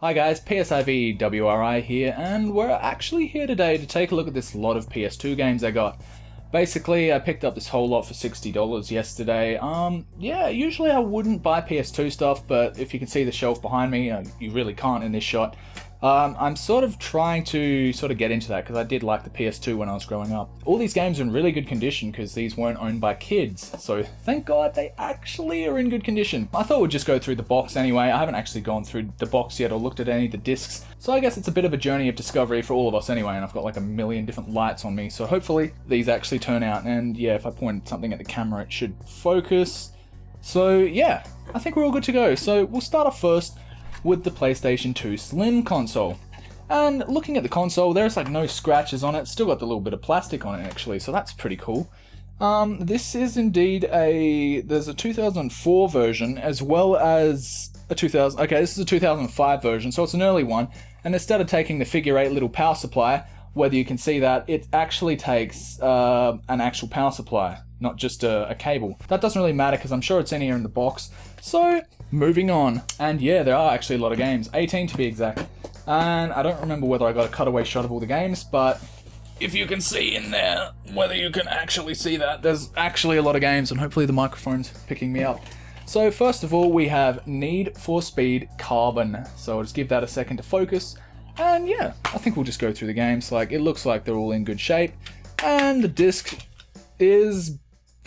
Hi guys, Psivewri here, and we're actually here today to take a look at this lot of PS2 games I got. Basically, I picked up this whole lot for $60 yesterday. Yeah, usually I wouldn't buy PS2 stuff, but if you can see the shelf behind me, you really can't in this shot. I'm sort of trying to get into that because I did like the PS2 when I was growing up. All these games are in really good condition because these weren't owned by kids, so thank God they actually are in good condition. I thought we'd just go through the box anyway. I haven't actually gone through the box yet or looked at any of the discs, so I guess it's a bit of a journey of discovery for all of us anyway, and I've got like a million different lights on me, so hopefully these actually turn out, and yeah, if I point something at the camera it should focus. So yeah, I think we're all good to go. So we'll start off first with the PlayStation 2 Slim console. And looking at the console, there's like no scratches on it, still got the little bit of plastic on it actually, so that's pretty cool. This is indeed there's a 2004 version as well as a this is a 2005 version, so it's an early one, and instead of taking the figure 8 little power supply, whether you can see that, it actually takes an actual power supply, not just a cable. That doesn't really matter because I'm sure it's in here in the box. So, moving on. And yeah, there are actually a lot of games, 18 to be exact. And I don't remember whether I got a cutaway shot of all the games, but if you can see in there, whether you can actually see that, there's actually a lot of games, and hopefully the microphone's picking me up. So first of all, we have Need for Speed Carbon. So I'll just give that a second to focus. And yeah, I think we'll just go through the games. Like, it looks like they're all in good shape. And the disc is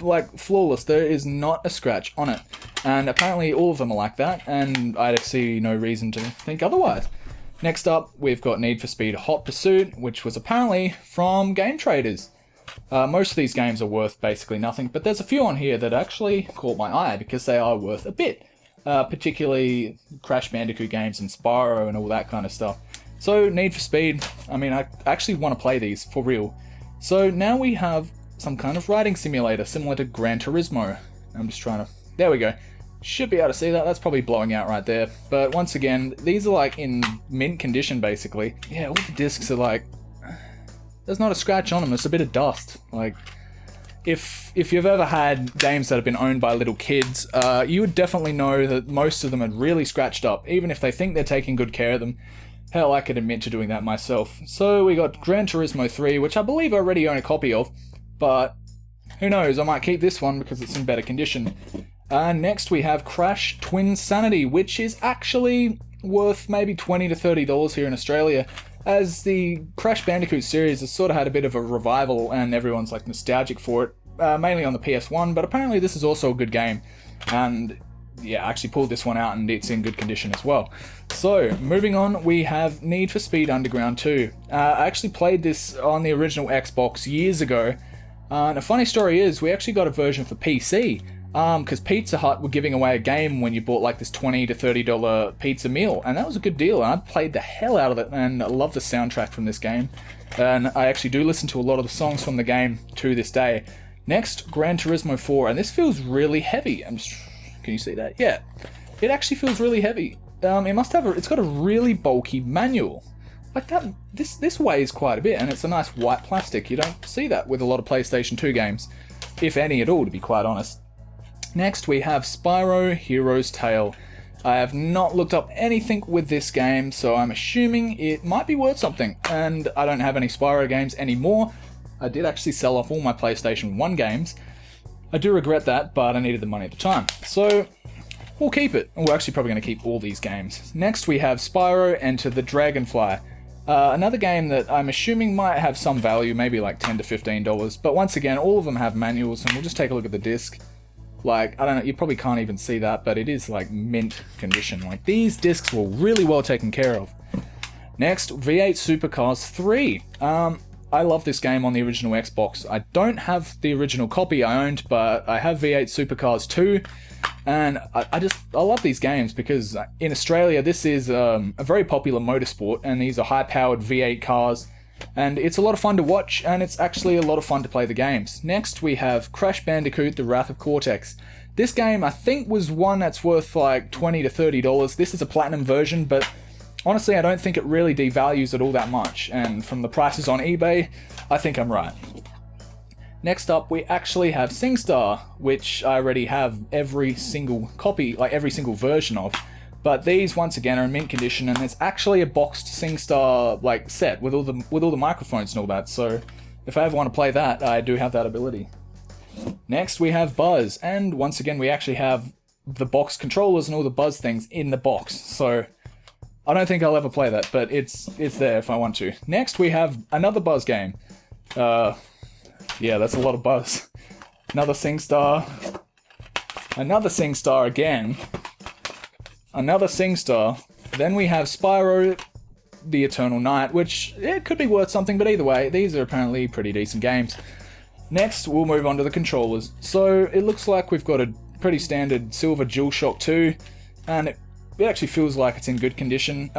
like flawless. There is not a scratch on it. And apparently all of them are like that, and I see no reason to think otherwise. Next up, we've got Need for Speed Hot Pursuit, which was apparently from Game Traders. Most of these games are worth basically nothing, but there's a few on here that actually caught my eye because they are worth a bit. Particularly Crash Bandicoot games and Spyro and all that kind of stuff. So, Need for Speed, I mean, I actually want to play these for real. So now we have some kind of riding simulator similar to Gran Turismo. I'm just trying to... There we go. Should be able to see that. That's probably blowing out right there. But once again, these are like in mint condition basically. Yeah, all the discs are like... There's not a scratch on them. It's a bit of dust. Like, if you've ever had games that have been owned by little kids, you would definitely know that most of them are really scratched up, even if they think they're taking good care of them. Hell, I could admit to doing that myself. So we got Gran Turismo 3, which I believe I already own a copy of, but who knows, I might keep this one because it's in better condition. Next we have Crash Twinsanity, which is actually worth maybe $20 to $30 here in Australia, as the Crash Bandicoot series has sort of had a bit of a revival and everyone's like nostalgic for it, mainly on the PS1, but apparently this is also a good game, and yeah, I actually pulled this one out and it's in good condition as well. So, moving on, we have Need for Speed Underground 2. I actually played this on the original Xbox years ago, and a funny story is, we actually got a version for PC, because Pizza Hut were giving away a game when you bought like this $20 to $30 pizza meal, and that was a good deal, and I played the hell out of it, and I love the soundtrack from this game, and I actually do listen to a lot of the songs from the game to this day. Next, Gran Turismo 4, and this feels really heavy. Can you see that? Yeah, it actually feels really heavy. It's got a really bulky manual. Like that, this weighs quite a bit, and it's a nice white plastic. You don't see that with a lot of PlayStation 2 games, if any at all, to be quite honest. Next, we have Spyro Hero's Tale. I have not looked up anything with this game, so I'm assuming it might be worth something, and I don't have any Spyro games anymore. I did actually sell off all my PlayStation 1 games. I do regret that, but I needed the money at the time, so we'll keep it. We're actually probably going to keep all these games. Next, we have Spyro Enter the Dragonfly. Another game that I'm assuming might have some value, maybe like $10 to $15, but once again, all of them have manuals, and we'll just take a look at the disc. Like, I don't know, you probably can't even see that, but it is like mint condition. Like, these discs were really well taken care of. Next, V8 Supercars 3. I love this game on the original Xbox. I don't have the original copy I owned, but I have V8 Supercars 2, and I love these games because in Australia this is a very popular motorsport, and these are high-powered V8 cars, and it's a lot of fun to watch, and it's actually a lot of fun to play the games. Next we have Crash Bandicoot The Wrath of Cortex. This game I think was one that's worth like $20 to $30. This is a platinum version, but honestly, I don't think it really devalues it all that much, and from the prices on eBay, I think I'm right. Next up, we actually have SINGSTAR, which I already have every single copy, like every single version of, But these, once again, are in mint condition, and it's actually a boxed SINGSTAR like set with all the microphones and all that. So if I ever want to play that, I do have that ability. Next, we have Buzz, and once again, we actually have the box controllers and all the Buzz things in the box. So I don't think I'll ever play that, but it's there if I want to. Next, we have another Buzz game. Yeah, that's a lot of Buzz. Another SINGSTAR. Another SINGSTAR again. Another SINGSTAR. Then we have Spyro, the Eternal Night, which it could be worth something, but either way, these are apparently pretty decent games. Next, we'll move on to the controllers. So it looks like we've got a pretty standard silver DualShock 2, and it actually feels like it's in good condition.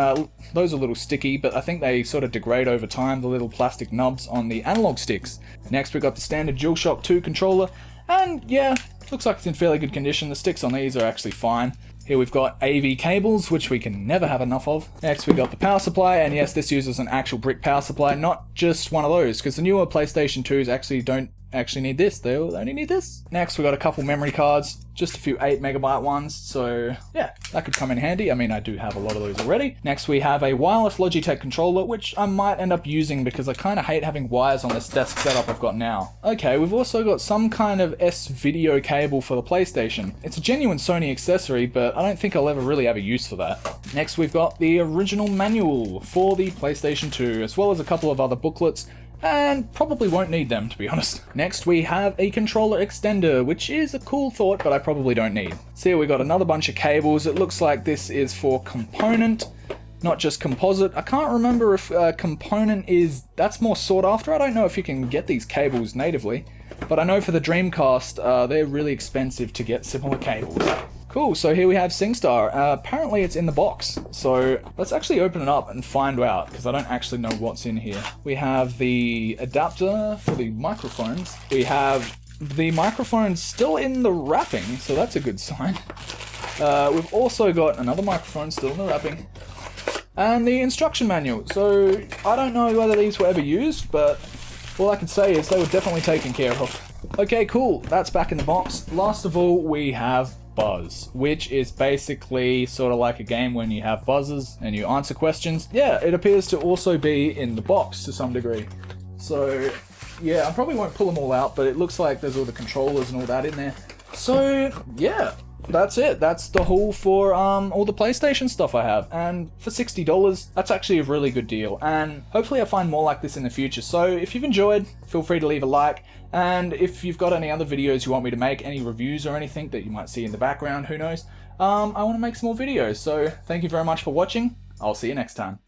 Those are a little sticky, but I think they sort of degrade over time, the little plastic nubs on the analog sticks. Next, we've got the standard DualShock 2 controller, and yeah, looks like it's in fairly good condition. The sticks on these are actually fine. Here we've got AV cables, which we can never have enough of. Next, we got the power supply, and yes, this uses an actual brick power supply, not just one of those, because the newer PlayStation 2s actually don't need this, they only need this. Next, we got a couple memory cards, just a few 8MB ones, so yeah, that could come in handy. I mean, I do have a lot of those already. Next, we have a wireless Logitech controller, which I might end up using because I kind of hate having wires on this desk setup I've got now. Okay, we've also got some kind of S-video cable for the PlayStation. It's a genuine Sony accessory, but I don't think I'll ever really have a use for that. Next, we've got the original manual for the PlayStation 2, as well as a couple of other booklets, and probably won't need them, to be honest. Next, we have a controller extender, which is a cool thought, but I probably don't need. So here we got another bunch of cables. It looks like this is for component, not just composite. I can't remember if component that's more sought after. I don't know if you can get these cables natively, but I know for the Dreamcast, they're really expensive to get similar cables. Cool, so here we have SINGSTAR. Apparently it's in the box, so let's actually open it up and find out, because I don't actually know what's in here. We have the adapter for the microphones. We have the microphones still in the wrapping, so that's a good sign. We've also got another microphone still in the wrapping. And the instruction manual. So I don't know whether these were ever used, but all I can say is they were definitely taken care of. Okay, cool, that's back in the box. Last of all, we have Buzz, which is basically sort of like a game when you have buzzers and you answer questions. Yeah, it appears to also be in the box to some degree. So yeah, I probably won't pull them all out, but it looks like there's all the controllers and all that in there. So yeah, that's it. That's the haul for all the PlayStation stuff I have. And for $60, that's actually a really good deal. And hopefully I find more like this in the future. So if you've enjoyed, feel free to leave a like. And if you've got any other videos you want me to make, any reviews or anything that you might see in the background, who knows, I want to make some more videos. So thank you very much for watching. I'll see you next time.